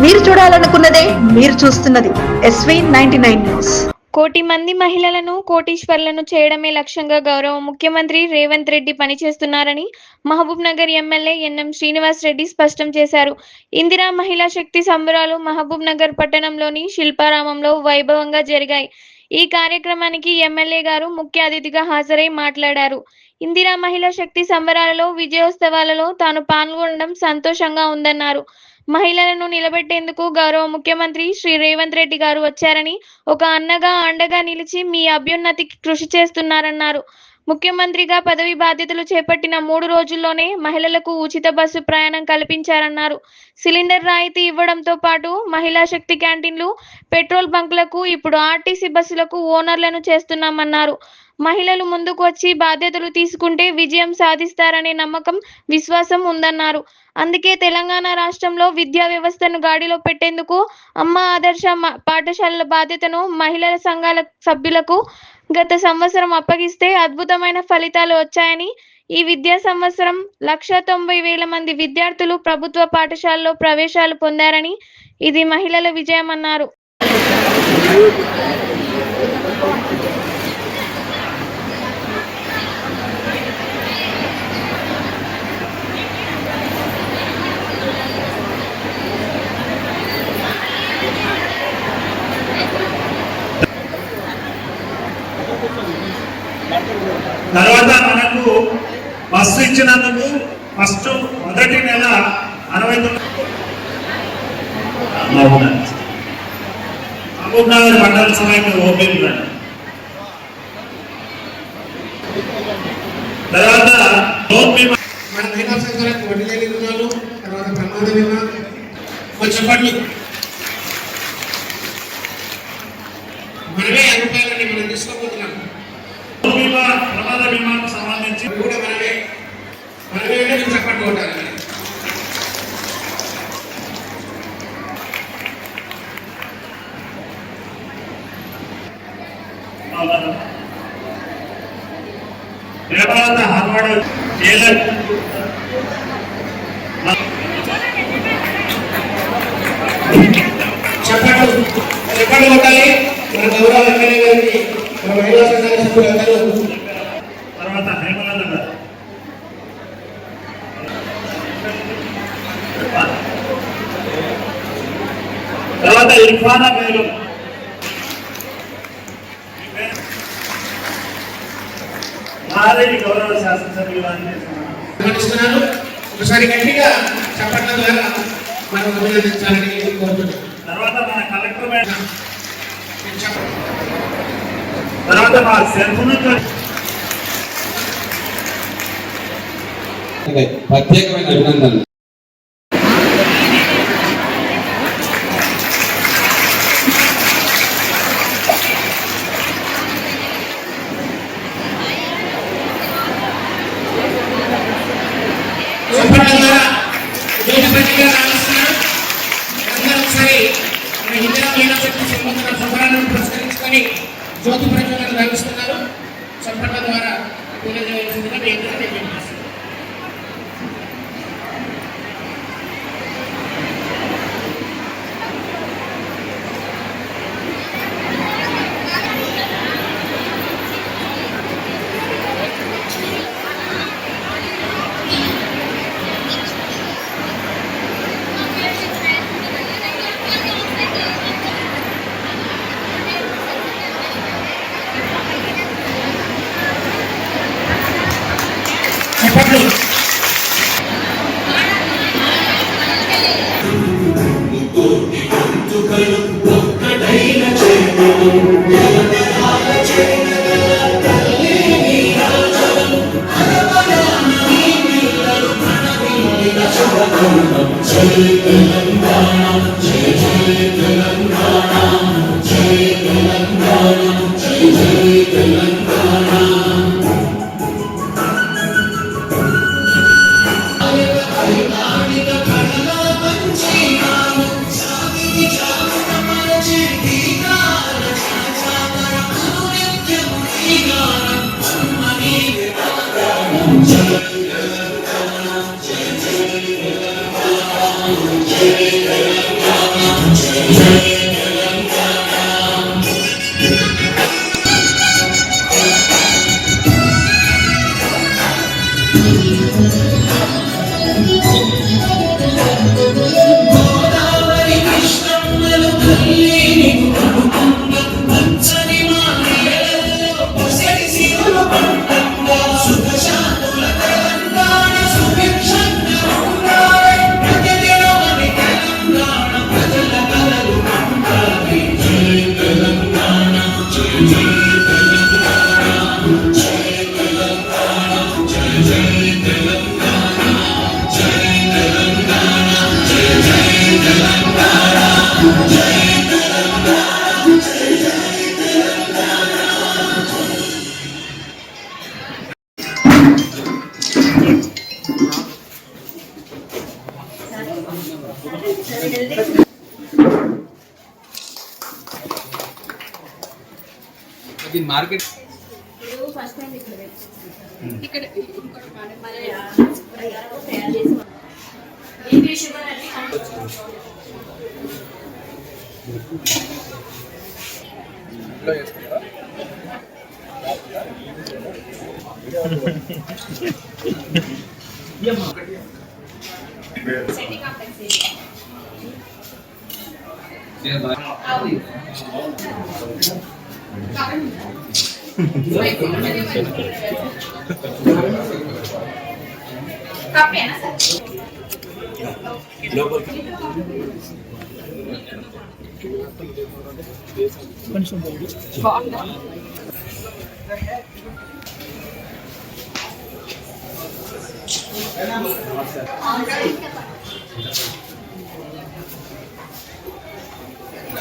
మీరు చూడాలనుకున్నదే మీరు చూస్తున్నది SV99 న్యూస్. కోటి మంది మహిళలను కోటీశ్వర్లను చేయడమే లక్ష్యంగా గౌరవ ముఖ్యమంత్రి రేవంత్ రెడ్డి పనిచేస్తున్నారని మహబూబ్ నగర్ ఎమ్మెల్యే ఎన్ఎం శ్రీనివాస్ రెడ్డి స్పష్టం చేశారు. ఇందిరా మహిళా శక్తి సంబరాలు మహబూబ్ నగర్ పట్టణంలోని శిల్పారామంలో వైభవంగా జరిగాయి. ఈ కార్యక్రమానికి ఎమ్మెల్యే గారు ముఖ్య అతిథిగా హాజరై మాట్లాడారు. ఇందిరా మహిళా శక్తి సంబరాలలో విజయోత్సవాలలో తాను పాల్గొనడం సంతోషంగా ఉందన్నారు. మహిళలను నిలబెట్టేందుకు గౌరవ ముఖ్యమంత్రి శ్రీ రేవంత్ రెడ్డి గారు వచ్చారని, ఒక అన్నగా అండగా నిలిచి మీ అభ్యున్నతికి కృషి చేస్తున్నారన్నారు. ముఖ్యమంత్రిగా పదవి బాధ్యతలు చేపట్టిన 3 రోజుల్లోనే మహిళలకు ఉచిత బస్సు ప్రయాణం కల్పించారన్నారు. సిలిండర్ రాయితీ ఇవ్వడంతో పాటు మహిళా శక్తి క్యాంటీన్లు, పెట్రోల్ బంకులకు ఇప్పుడు ఆర్టీసీ బస్సులకు ఓనర్లను చేస్తున్నామన్నారు. మహిళలు ముందుకు వచ్చి బాధ్యతలు తీసుకుంటే విజయం సాధిస్తారనే నమ్మకం, విశ్వాసం ఉందన్నారు. అందుకే తెలంగాణ రాష్ట్రంలో విద్యా వ్యవస్థను గాడిలో పెట్టేందుకు అమ్మ ఆదర్శ పాఠశాలల బాధ్యతను మహిళల సంఘాల సభ్యులకు గత సంవత్సరం అప్పగిస్తే అద్భుతమైన ఫలితాలు వచ్చాయని, ఈ విద్యా సంవత్సరం 1,90,000 మంది విద్యార్థులు ప్రభుత్వ పాఠశాలలో ప్రవేశాలు పొందారని, ఇది మహిళల విజయమన్నారు. తర్వాత మనకు బస్సు ఇచ్చినందుకు మొదటి నెల 69 మహబూబ్ నగర్ మండల సమైక్య ఓపెన్. తర్వాత లోన్ బీమా మన మహిళా సంఘాలకు వడ్డీ లేని రుణాలు, తర్వాత ప్రమాద బీమా కొంచెం పట్లు మనమే రూపాయలని మనం తీసుకోబోతున్నాం. బీమా ప్రమాద బీమాకు సంబంధించి కూడా మనమే చెప్పట్లు కొట్టాలి. తర్వాత హార్వర్డ్ టేలర్ చెప్పట్లు కొట్టాలి. మన గౌరవ ఎమ్మెల్యే గారికి, మన మహిళా సంఘాల సభ్యులందరూ. తర్వాత హేమలత గారు, తర్వాత ఇర్ఫానా బేగం, మారేడి గౌరవ శాసనసభ్యులు ఒకసారి గట్టిగా చెప్పట్ల ద్వారా మనం అభినందించాలని కోరుతున్నాం. తర్వాత మన కలెక్టర్ మేడం, తర్వాత మా సెల్ఫోన్ ప్రత్యేకమైన అభినందనలు. పురస్కరించుకొని జ్యోతి ప్రజ్వలన గావిస్తున్నారు. చప్పట్ల ద్వారా తెలియజేయాల్సిందిగా నేను ఇది మార్కెట్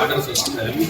ఆర్డర్స్ వస్తున్నాయి.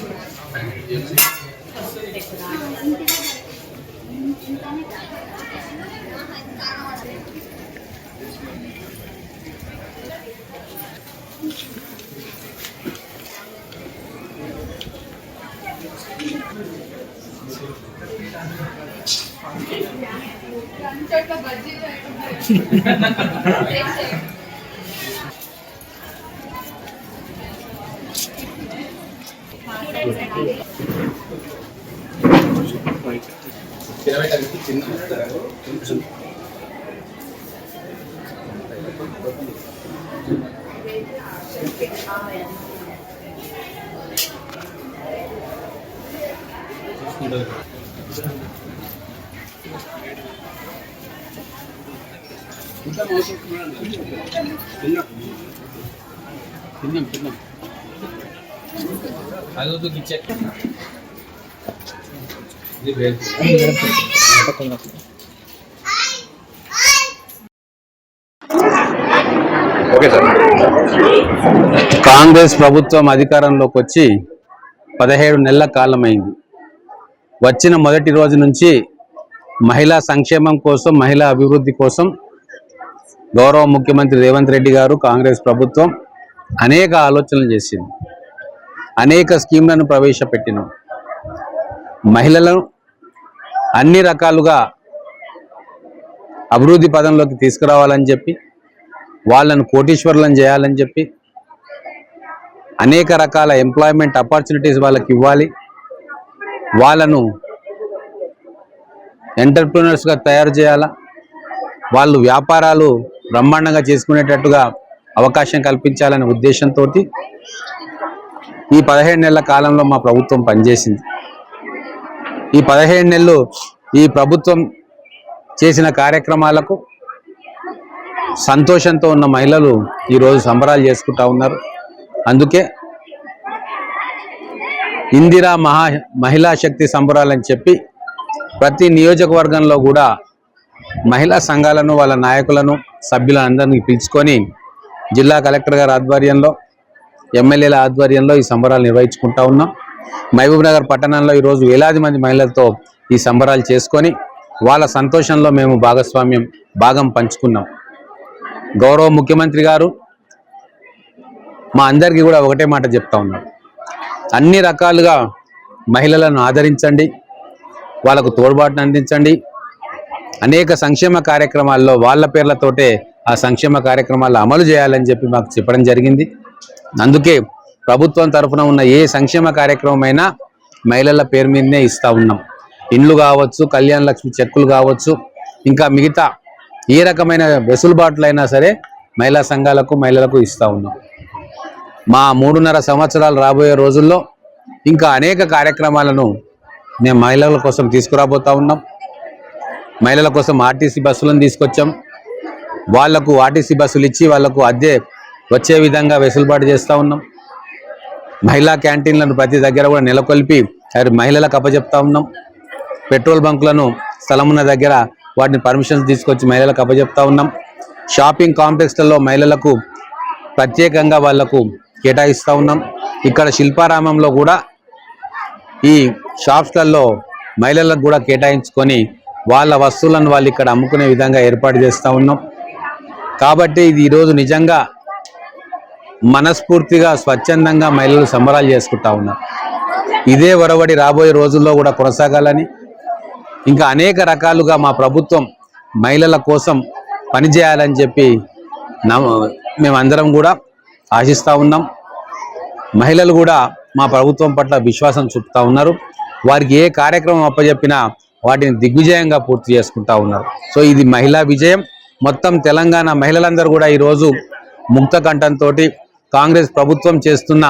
తిన్నాం అదొద్దు కిచెన్ ఇది వేరు. కాంగ్రెస్ ప్రభుత్వం అధికారంలోకి వచ్చి 17 నెలల కాలమైంది. వచ్చిన మొదటి రోజు నుంచి మహిళా సంక్షేమం కోసం, మహిళా అభివృద్ధి కోసం గౌరవ ముఖ్యమంత్రి రేవంత్ రెడ్డి గారు, కాంగ్రెస్ ప్రభుత్వం అనేక ఆలోచనలు చేసింది. అనేక స్కీమ్లను ప్రవేశపెట్టినాం. మహిళలను అన్ని రకాలుగా అభివృద్ధి పదంలోకి తీసుకురావాలని చెప్పి, వాళ్ళను కోటీశ్వరులను చేయాలని చెప్పి, అనేక రకాల ఎంప్లాయ్మెంట్ ఆపర్చునిటీస్ వాళ్ళకి ఇవ్వాలి, వాళ్ళను ఎంటర్ప్రినర్స్గా తయారు చేయాలా, వాళ్ళు వ్యాపారాలు బ్రహ్మాండంగా చేసుకునేటట్టుగా అవకాశం కల్పించాలనే ఉద్దేశంతో ఈ 17 నెలల కాలంలో మా ప్రభుత్వం పనిచేసింది. ఈ 17 నెలలు ఈ ప్రభుత్వం చేసిన కార్యక్రమాలకు సంతోషంతో ఉన్న మహిళలు ఈరోజు సంబరాలు చేసుకుంటా ఉన్నారు. అందుకే ఇందిరా మహిళా శక్తి సంబరాలని చెప్పి ప్రతి నియోజకవర్గంలో కూడా మహిళా సంఘాలను, వాళ్ళ నాయకులను, సభ్యులందరినీ పిలుచుకొని జిల్లా కలెక్టర్ గారి ఆధ్వర్యంలో, ఎమ్మెల్యేల ఆధ్వర్యంలో ఈ సంబరాలు నిర్వహించుకుంటా ఉన్నాం. మహబూబ్ నగర్ పట్టణంలో ఈరోజు వేలాది మంది మహిళలతో ఈ సంబరాలు చేసుకొని వాళ్ళ సంతోషంలో మేము భాగం పంచుకున్నాం. గౌరవ ముఖ్యమంత్రి గారు మా అందరికీ కూడా ఒకటే మాట చెప్తా ఉన్నారు, అన్ని రకాలుగా మహిళలను ఆదరించండి, వాళ్ళకు తోడ్పాటును అందించండి, అనేక సంక్షేమ కార్యక్రమాల్లో వాళ్ళ పేర్లతోటే ఆ సంక్షేమ కార్యక్రమాలు అమలు చేయాలని చెప్పి మాకు చెప్పడం జరిగింది. అందుకే ప్రభుత్వం తరఫున ఉన్న ఏ సంక్షేమ కార్యక్రమమైనా మహిళల పేరు మీదనే ఇస్తూ ఉన్నాం. ఇండ్లు కావచ్చు, కళ్యాణ లక్ష్మి చెక్కులు కావచ్చు, ఇంకా మిగతా ఏ రకమైన వెసులుబాట్లు అయినా సరే మహిళా సంఘాలకు మహిళలకు ఇస్తూ ఉన్నాం. మా 3.5 సంవత్సరాలు రాబోయే రోజుల్లో ఇంకా అనేక కార్యక్రమాలను మేము మహిళల కోసం తీసుకురాబోతా ఉన్నాం. మహిళల కోసం ఆర్టీసీ బస్సులను తీసుకొచ్చాం. వాళ్లకు ఆర్టీసీ బస్సులు ఇచ్చి వాళ్లకు అద్దె వచ్చే విధంగా వెసులుబాటు చేస్తూ ఉన్నాం. మహిళా క్యాంటీన్లను ప్రతి దగ్గర కూడా నెలకొల్పి మహిళలకు అప్పచెప్తా ఉన్నాం. పెట్రోల్ బంకులను స్థలం ఉన్న దగ్గర వాటిని పర్మిషన్స్ తీసుకొచ్చి మహిళలకు అప్పచెప్తా ఉన్నాం. షాపింగ్ కాంప్లెక్స్లలో మహిళలకు ప్రత్యేకంగా వాళ్లకు కేటాయిస్తూ ఉన్నాం. ఇక్కడ శిల్పారామంలో కూడా ఈ షాప్స్లలో మహిళలకు కూడా కేటాయించుకొని వాళ్ళ వస్తువులను వాళ్ళు ఇక్కడ అమ్ముకునే విధంగా ఏర్పాటు చేస్తూ ఉన్నాం. కాబట్టి ఇది ఈరోజు నిజంగా మనస్ఫూర్తిగా స్వచ్ఛందంగా మహిళలు సంబరాలు చేసుకుంటా ఉన్నారు. ఇదే ఒరవడి రాబోయే రోజుల్లో కూడా కొనసాగాలని, ఇంకా అనేక రకాలుగా మా ప్రభుత్వం మహిళల కోసం పనిచేయాలని చెప్పి మేమందరం కూడా ఆశిస్తూ ఉన్నాం. మహిళలు కూడా మా ప్రభుత్వం పట్ల విశ్వాసం చూపుతూ ఉన్నారు. వారికి ఏ కార్యక్రమం అప్పచెప్పినా వాటిని దిగ్విజయంగా పూర్తి చేసుకుంటా ఉన్నారు. సో ఇది మహిళా విజయం. మొత్తం తెలంగాణ మహిళలందరూ కూడా ఈరోజు ముక్త కంఠంతో కాంగ్రెస్ ప్రభుత్వం చేస్తున్న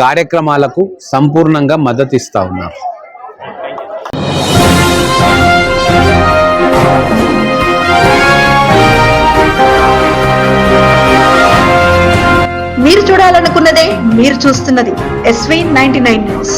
కార్యక్రమాలకు సంపూర్ణంగా మద్దతు ఇస్తూ ఉన్నారు. మీరు చూడాలనుకున్నదే మీరు చూస్తున్నది SV 99 న్యూస్.